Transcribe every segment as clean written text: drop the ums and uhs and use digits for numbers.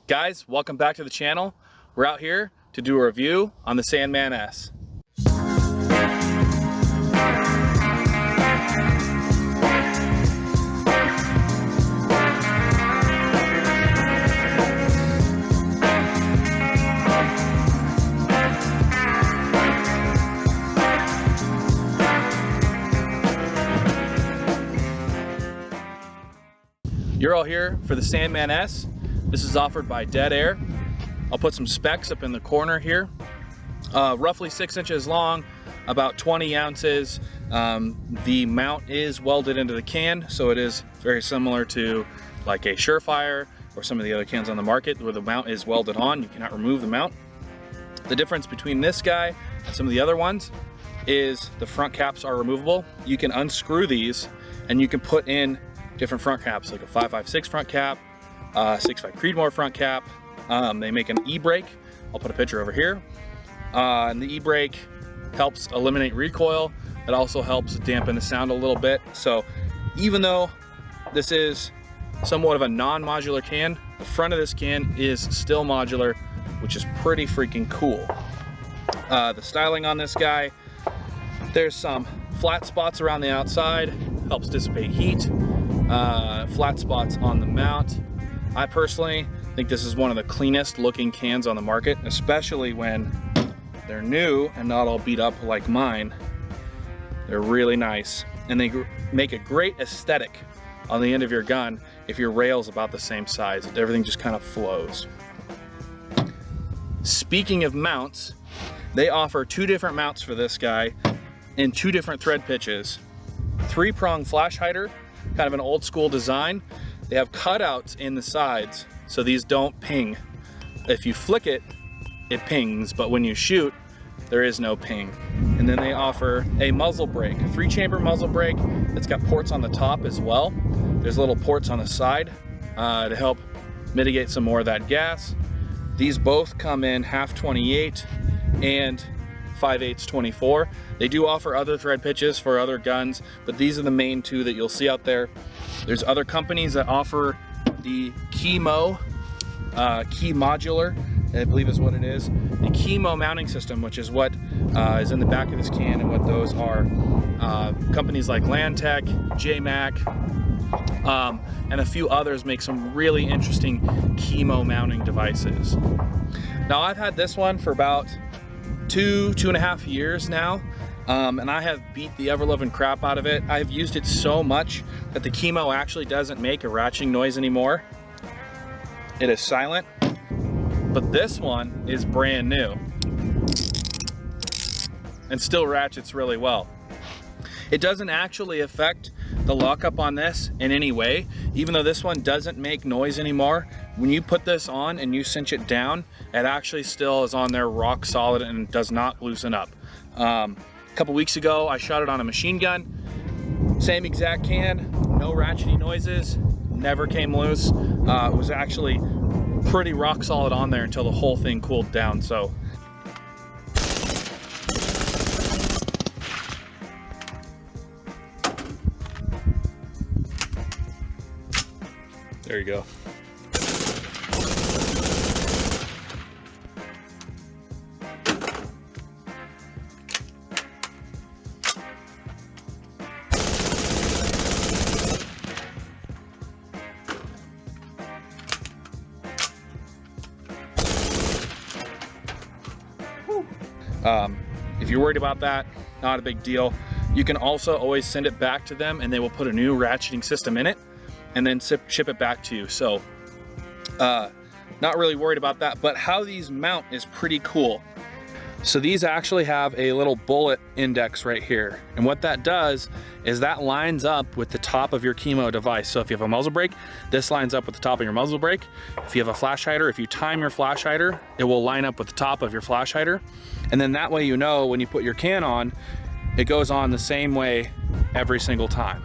Guys, welcome back to the channel. We're out here to do a review on the Sandman-s. You're all here for the Sandman-s. This is offered by Dead Air. I'll put some specs up in the corner here. Roughly 6 inches long, about 20 ounces. The mount is welded into the can, so it is very similar to like a Surefire or some of the other cans on the market where the mount is welded on. You cannot remove the mount. The difference between this guy and some of the other ones is the front caps are removable. You can unscrew these and you can put in different front caps, like a 556 front cap, 6.5 Creedmoor front cap. They make an e-brake. I'll put a picture over here. And the e-brake helps eliminate recoil. It also helps dampen the sound a little bit. So even though this is somewhat of a non-modular can, the front of this can is still modular, which is pretty freaking cool. The styling on this guy, there's some flat spots around the outside, helps dissipate heat. Flat spots on the mount. I personally think this is one of the cleanest looking cans on the market, especially when they're new and not all beat up like mine. They're really nice, and they make a great aesthetic on the end of your gun if your rail's about the same size. Everything just kind of flows. Speaking of mounts, they offer 2 different mounts for this guy in 2 different thread pitches. 3-prong flash hider, kind of an old school design. They have cutouts in the sides so these don't ping. If you flick it, it pings, but when you shoot, there is no ping. And then they offer a muzzle brake, a 3-chamber muzzle brake. It's got ports on the top as well. There's little ports on the side to help mitigate some more of that gas. These both come in half 28 and 5/8 24. They do offer other thread pitches for other guns, but these are the main 2 that you'll see out there. There's other companies that offer the Key Modular, I believe is what it is. The Chemo mounting system, which is what is in the back of this can, and what those are. Companies like Landtech, JMac, and a few others make some really interesting Chemo mounting devices. Now I've had this one for about 2.5 years now, and I have beat the ever-loving crap out of it. I've used it so much that the Chemo actually doesn't make a ratcheting noise anymore. It is silent, but this one is brand new and still ratchets really well. It doesn't actually affect the lockup on this in any way. Even though this one doesn't make noise anymore, when you put this on and you cinch it down, it actually still is on there rock solid and does not loosen up. A couple weeks ago, I shot it on a machine gun. Same exact can, no ratchety noises, never came loose. It was actually pretty rock solid on there until the whole thing cooled down. So there you go. If you're worried about that, not a big deal. You can also always send it back to them and they will put a new ratcheting system in it and then ship it back to you. So not really worried about that, but how these mount is pretty cool. So these actually have a little bullet index right here. And what that does is that lines up with the top of your Chemo device. So if you have a muzzle brake, this lines up with the top of your muzzle brake. If you have a flash hider, if you time your flash hider, it will line up with the top of your flash hider. And then that way you know when you put your can on, it goes on the same way every single time.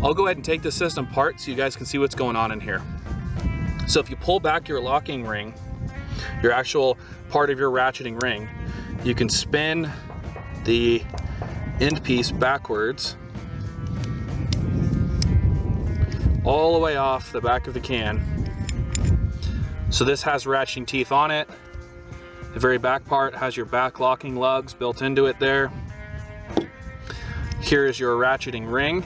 I'll go ahead and take this system apart so you guys can see what's going on in here. So if you pull back your locking ring, your actual part of your ratcheting ring, you can spin the end piece backwards all the way off the back of the can, So this has ratcheting teeth on it. The very back part has your back locking lugs built into it there. Here is your ratcheting ring.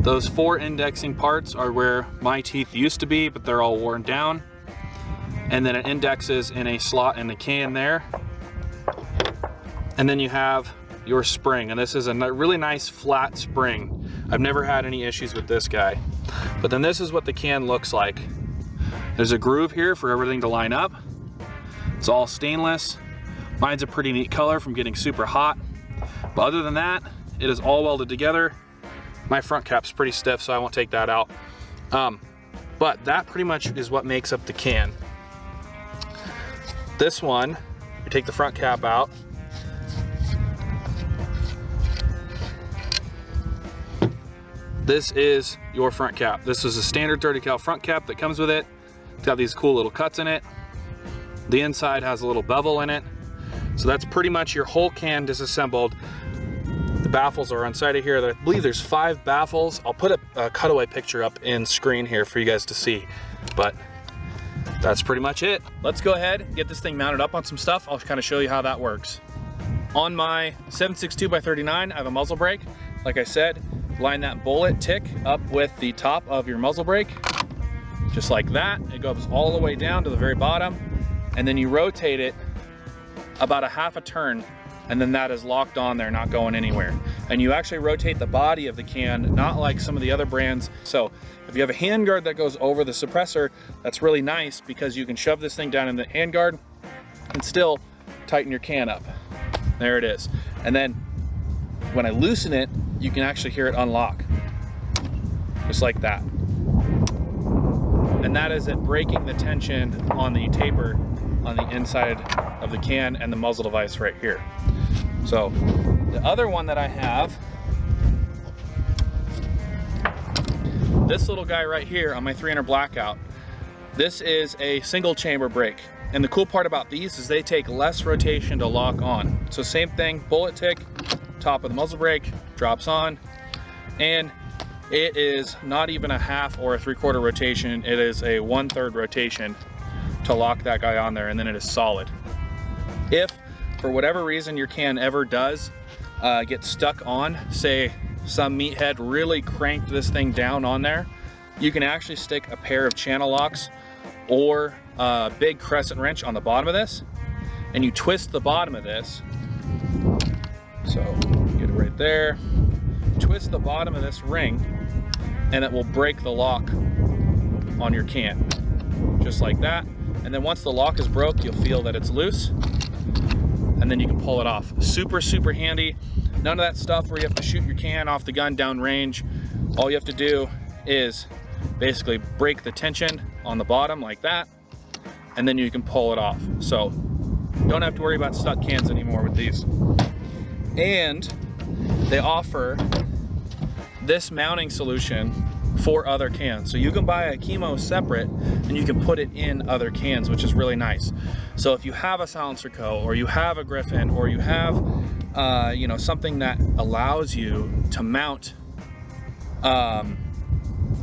Those 4 indexing parts are where my teeth used to be, but they're all worn down. And then it indexes in a slot in the can there. And then you have your spring, and this is a really nice flat spring. I've never had any issues with this guy. But then this is what the can looks like. There's a groove here for everything to line up. It's all stainless. Mine's a pretty neat color from getting super hot. But other than that, it is all welded together. My front cap's pretty stiff, so I won't take that out. But that pretty much is what makes up the can. This one, you take the front cap out. This is your front cap. This is a standard 30 cal front cap that comes with it. It's got these cool little cuts in it. The inside has a little bevel in it. So that's pretty much your whole can disassembled. The baffles are inside of here. I believe there's 5 baffles. I'll put a cutaway picture up in screen here for you guys to see. But that's pretty much it. Let's go ahead and get this thing mounted up on some stuff. I'll kind of show you how that works. On my 7.62x39, I have a muzzle brake. Like I said, line that bullet tick up with the top of your muzzle brake. Just like that. It goes all the way down to the very bottom, and then you rotate it about a half a turn, and then that is locked on there, not going anywhere. And you actually rotate the body of the can, not like some of the other brands. So if you have a handguard that goes over the suppressor, that's really nice because you can shove this thing down in the handguard and still tighten your can up. There it is. And then when I loosen it, you can actually hear it unlock, just like that. And that is it breaking the tension on the taper on the inside of the can and the muzzle device right here. So the other one that I have, this little guy right here on my 300 Blackout, this is a single chamber brake. And the cool part about these is they take less rotation to lock on. So same thing, bullet tick, top of the muzzle brake, drops on, and it is not even a half or a 3/4 rotation. It is a 1/3 rotation to lock that guy on there, and then it is solid. If for whatever reason your can ever does get stuck on, say some meathead really cranked this thing down on there, you can actually stick a pair of channel locks or a big crescent wrench on the bottom of this, and you twist the bottom of this. So get it right there. Twist the bottom of this ring, and it will break the lock on your can, just like that. And then once the lock is broke, you'll feel that it's loose, and then you can pull it off. Super, super handy. None of that stuff where you have to shoot your can off the gun down range. All you have to do is basically break the tension on the bottom like that, and then you can pull it off. So don't have to worry about stuck cans anymore with these. And they offer this mounting solution for other cans. So you can buy a chemo separate and you can put it in other cans, which is really nice. So if you have a Silencer Co, or you have a Griffin, or you have you know, something that allows you to mount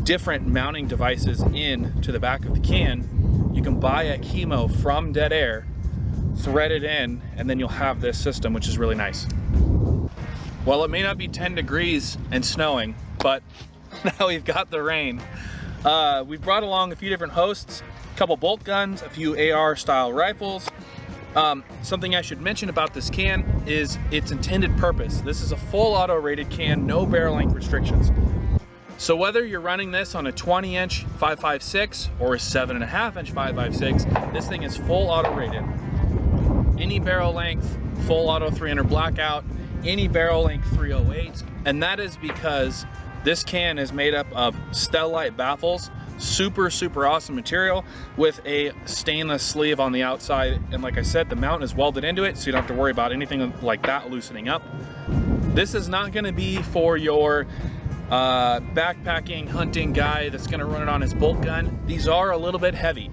different mounting devices in to the back of the can, you can buy a chemo from Dead Air, thread it in, and then you'll have this system, which is really nice. Well, it may not be 10 degrees and snowing, but now we've got the rain. We've brought along a few different hosts, a couple bolt guns, a few AR style rifles. Something I should mention about this can is its intended purpose. This is a full auto rated can, no barrel length restrictions. So whether you're running this on a 20-inch 5.56 or a 7.5-inch 5.56, this thing is full auto rated. Any barrel length, full auto 300 Blackout, any barrel length 308, and that is because this can is made up of Stellite baffles, super, super awesome material with a stainless sleeve on the outside. And like I said, the mount is welded into it, so you don't have to worry about anything like that loosening up. This is not gonna be for your backpacking, hunting guy that's gonna run it on his bolt gun. These are a little bit heavy.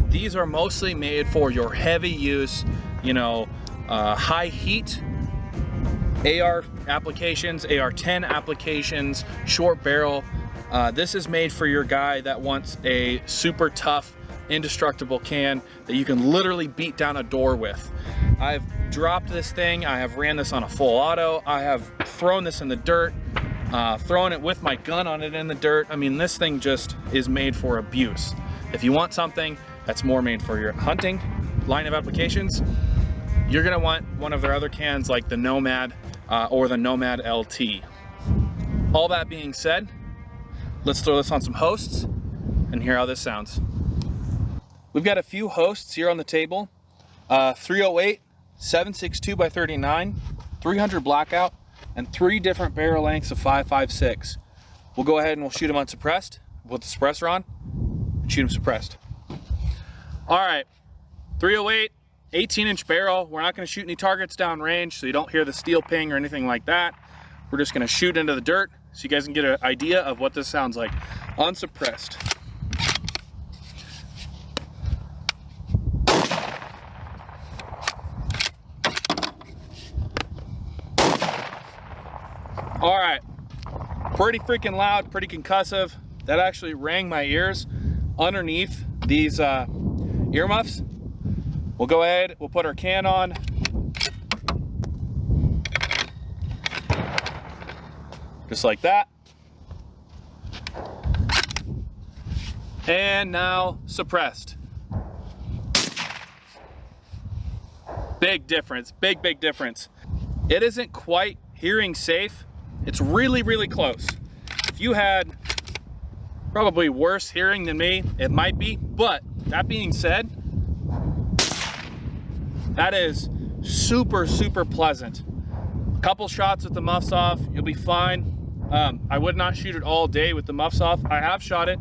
These are mostly made for your heavy use, you know, high heat AR applications, AR-10 applications, short barrel This is made for your guy that wants a super tough, indestructible can that you can literally beat down a door with. I've dropped this thing, I have ran this on a full auto, I have thrown this in the dirt, thrown it with my gun on it in the dirt. I mean, this thing just is made for abuse. If you want something that's more made for your hunting line of applications, you're gonna want one of their other cans like the Nomad or the Nomad LT. All that being said, let's throw this on some hosts and hear how this sounds. We've got a few hosts here on the table. 308, 762 by 39, 300 blackout, and 3 different barrel lengths of 5.56. We'll go ahead and we'll shoot them unsuppressed. We'll put the suppressor on and shoot them suppressed. All right, 308, 18-inch barrel. We're not gonna shoot any targets downrange, so you don't hear the steel ping or anything like that. We're just gonna shoot into the dirt so you guys can get an idea of what this sounds like unsuppressed. All right, pretty freaking loud, pretty concussive. That actually rang my ears underneath these earmuffs. We'll go ahead, we'll put our can on. Just like that. And now suppressed. Big difference, big difference. It isn't quite hearing safe. It's really, really close. If you had probably worse hearing than me, it might be, but that being said, that is super, super pleasant. A couple shots with the muffs off, you'll be fine. I would not shoot it all day with the muffs off. I have shot it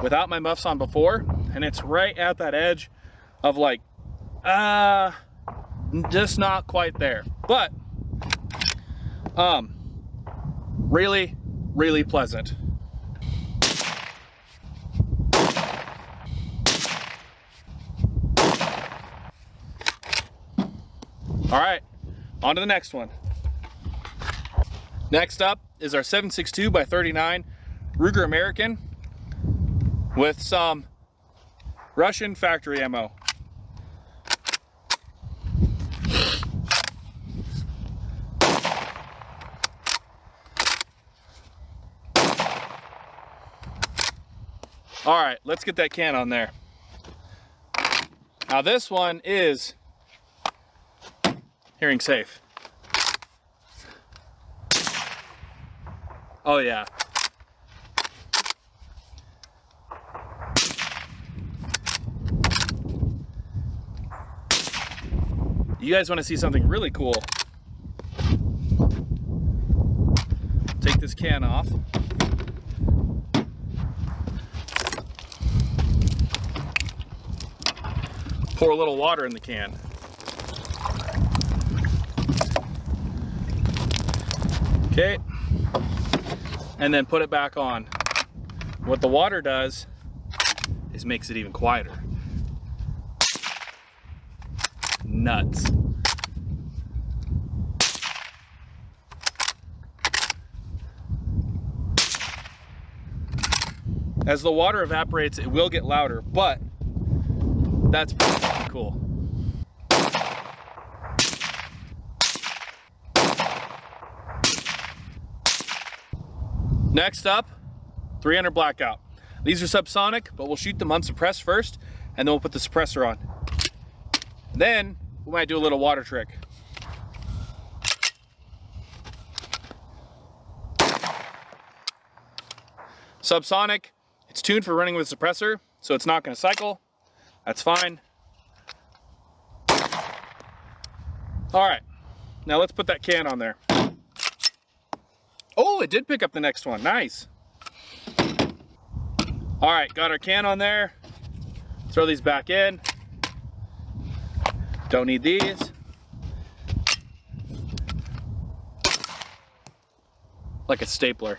without my muffs on before, and it's right at that edge of like, just not quite there. But, really, really pleasant. All right, on to the next one. Next up is our 7.62 by 39 Ruger American with some Russian factory ammo. All right, let's get that can on there. Now this one is hearing safe. Oh yeah. You guys want to see something really cool? Take this can off. Pour a little water in the can. Okay. And then put it back on. What the water does is makes it even quieter. Nuts. As the water evaporates, it will get louder, but that's pretty fucking cool. Next up, 300 blackout. These are subsonic, but we'll shoot them unsuppressed first, and then we'll put the suppressor on. Then we might do a little water trick. Subsonic, it's tuned for running with a suppressor, so it's not going to cycle. That's fine. All right, now let's put that can on there. Oh, it did pick up the next one. Nice. All right, got our can on there. Throw these back in. Don't need these. Like a stapler.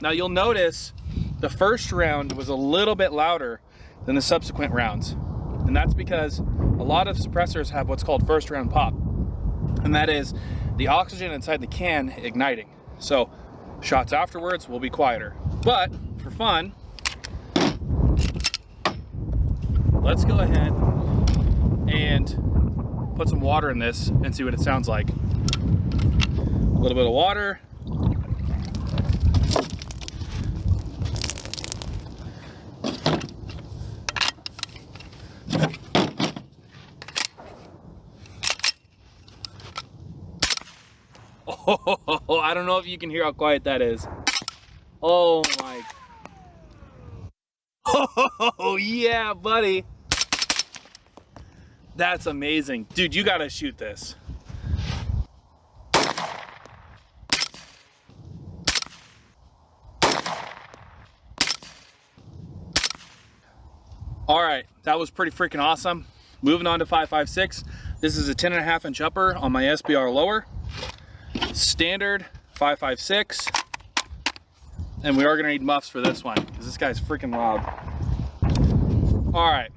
Now you'll notice the first round was a little bit louder than the subsequent rounds. And that's because a lot of suppressors have what's called first round pop. And that is the oxygen inside the can igniting. So shots afterwards will be quieter. But for fun, let's go ahead and put some water in this and see what it sounds like. A little bit of water. Oh, I don't know if you can hear how quiet that is. Oh my. Oh yeah, buddy. That's amazing. Dude, you gotta shoot this. All right, that was pretty freaking awesome. Moving on to 5.56. This is a 10.5 inch upper on my SBR lower. Standard 5.56. And we are gonna need muffs for this one because this guy's freaking loud. All right.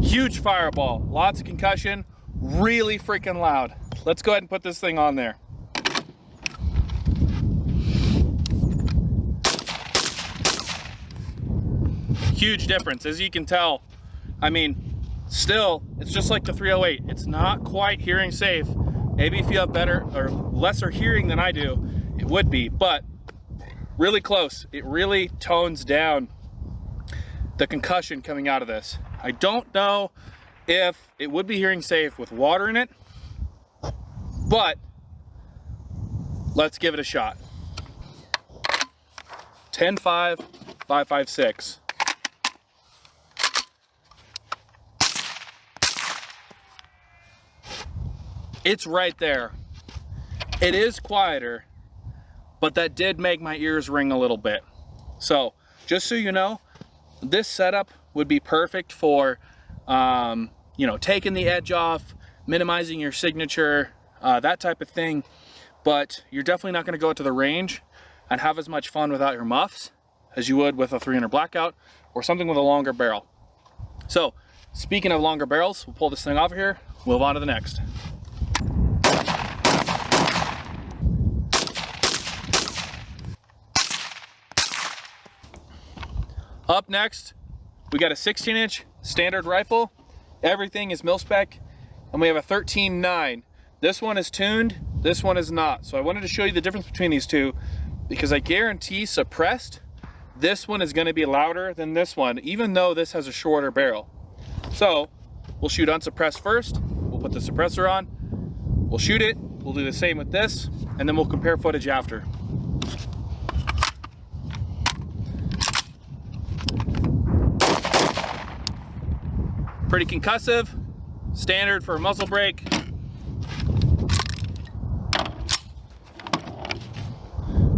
Huge fireball, lots of concussion, really freaking loud. Let's go ahead and put this thing on there. Huge difference, as you can tell. I mean, still, it's just like the 308. It's not quite hearing safe. Maybe if you have better or lesser hearing than I do, it would be, but really close. It really tones down the concussion coming out of this. I don't know if it would be hearing safe with water in it, but let's give it a shot. 10.5, 5.56. It's right there. It is quieter, but that did make my ears ring a little bit. So just so you know, this setup would be perfect for, you know, taking the edge off, minimizing your signature, that type of thing. But you're definitely not going to go to the range and have as much fun without your muffs as you would with a 300 blackout or something with a longer barrel. So speaking of longer barrels, we'll pull this thing off of here, move on to the next. Up next, we got a 16-inch standard rifle. Everything is mil-spec, and we have a 13.9. This one is tuned, this one is not. So I wanted to show you the difference between these two because I guarantee suppressed, this one is going to be louder than this one, even though this has a shorter barrel. So we'll shoot unsuppressed first. We'll put the suppressor on. We'll shoot it. We'll do the same with this, and then we'll compare footage after. Pretty concussive, standard for a muzzle brake.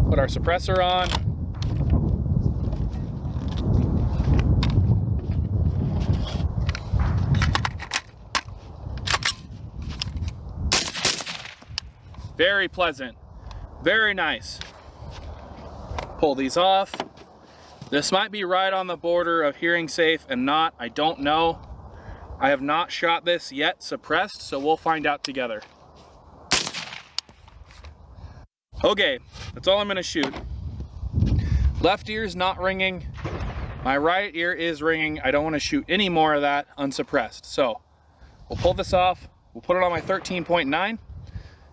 Put our suppressor on. Very pleasant, very nice. Pull these off. This might be right on the border of hearing safe and not, I don't know. I have not shot this yet suppressed, so we'll find out together. Okay, that's all I'm gonna shoot. Left ear's not ringing. My right ear is ringing. I don't wanna shoot any more of that unsuppressed. So we'll pull this off. We'll put it on my 13.9 and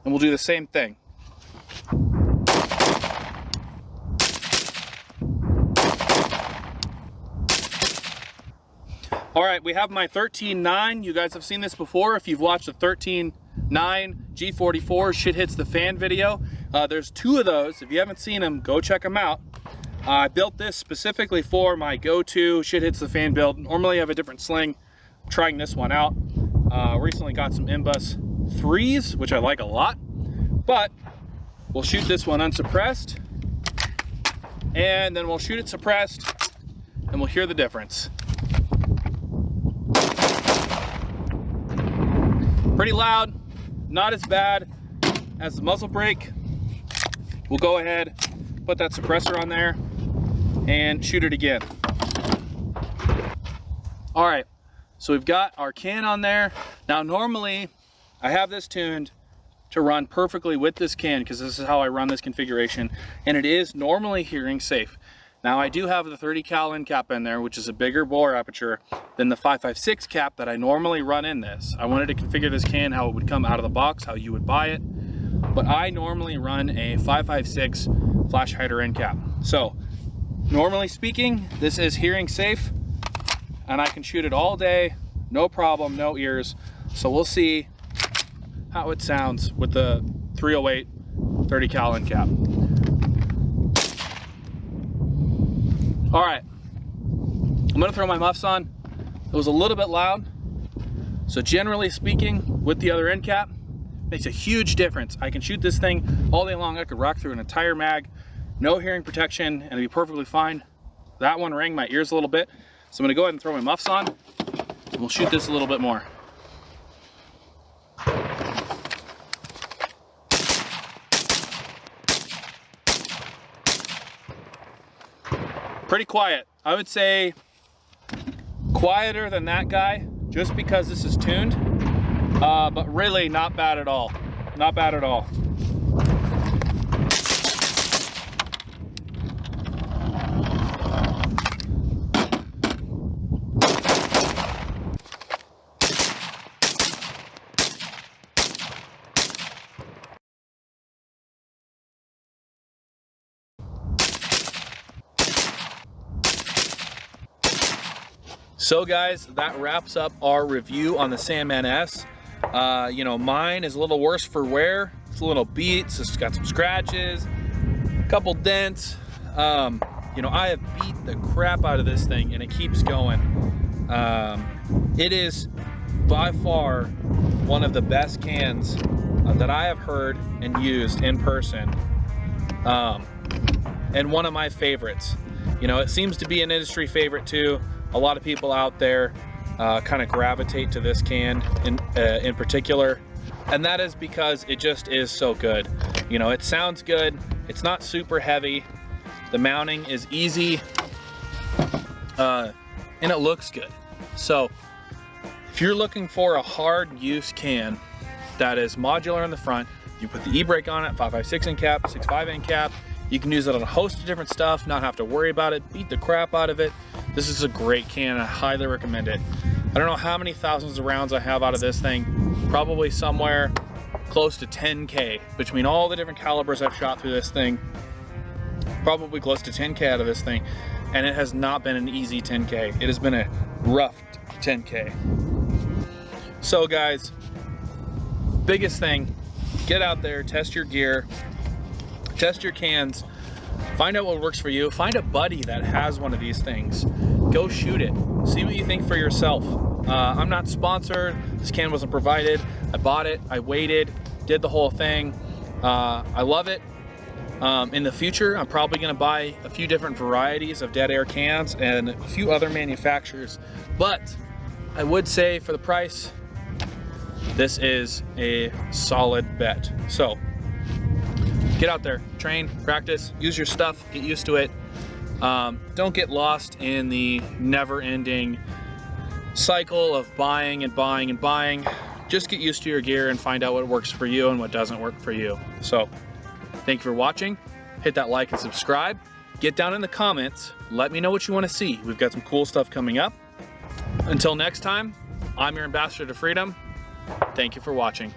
we'll do the same thing. All right, we have my 13.9. You guys have seen this before. If you've watched the 13.9 G44 Shit Hits the Fan video, there's two of those. If you haven't seen them, go check them out. I built this specifically for my go-to Shit Hits the Fan build. Normally I have a different sling. I'm trying this one out. Recently got some Imbus 3s, which I like a lot. But we'll shoot this one unsuppressed, and then we'll shoot it suppressed, and we'll hear the difference. Pretty loud, not as bad as the muzzle brake. We'll go ahead, put that suppressor on there, and shoot it again. All right, so we've got our can on there. Now normally I have this tuned to run perfectly with this can because this is how I run this configuration, and it is normally hearing safe. Now I do have the 30 cal end cap in there, which is a bigger bore aperture than the 5.56 cap that I normally run in this. I wanted to configure this can how it would come out of the box, how you would buy it, but I normally run a 5.56 flash hider end cap. So normally speaking, this is hearing safe, and I can shoot it all day, no problem, no ears. So we'll see how it sounds with the 308 30 cal end cap. All right, I'm gonna throw my muffs on. It was a little bit loud. So generally speaking, with the other end cap, makes a huge difference. I can shoot this thing all day long. I could rock through an entire mag, no hearing protection, and it'd be perfectly fine. That one rang my ears a little bit. So I'm gonna go ahead and throw my muffs on, and we'll shoot this a little bit more. Pretty quiet. I would say quieter than that guy, just because this is tuned, but really not bad at all. Not bad at all. So guys, that wraps up our review on the Sandman-s. You know, mine is a little worse for wear. It's a little beat, so it's got some scratches, a couple dents. You know, I have beat the crap out of this thing and it keeps going. It is by far one of the best cans that I have heard and used in person. And one of my favorites. You know, it seems to be an industry favorite too. A lot of people out there kind of gravitate to this can in particular, and that is because it just is so good. You know, it sounds good, it's not super heavy, the mounting is easy, and it looks good. So if you're looking for a hard use can that is modular in the front, you put the e-brake on it, 5.56 end cap, 6.5 end cap, you can use it on a host of different stuff, not have to worry about it, beat the crap out of it. This is a great can, I highly recommend it. I don't know how many thousands of rounds I have out of this thing, probably somewhere close to 10K. Between all the different calibers I've shot through this thing, probably close to 10K out of this thing, and it has not been an easy 10K. It has been a rough 10K. So guys, biggest thing, get out there, test your gear, test your cans, find out what works for you. Find a buddy that has one of these things. Go shoot it. See what you think for yourself. I'm not sponsored. This can wasn't provided. I bought it. I waited. Did the whole thing. I love it. In the future, I'm probably going to buy a few different varieties of dead air cans and a few other manufacturers. But I would say for the price, this is a solid bet. So get out there, train, practice, use your stuff, get used to it. Don't get lost in the never-ending cycle of buying and buying and buying. Just get used to your gear and find out what works for you and what doesn't work for you. So, thank you for watching. Hit that like and subscribe. Get down in the comments. Let me know what you want to see. We've got some cool stuff coming up. Until next time, I'm your ambassador to freedom. Thank you for watching.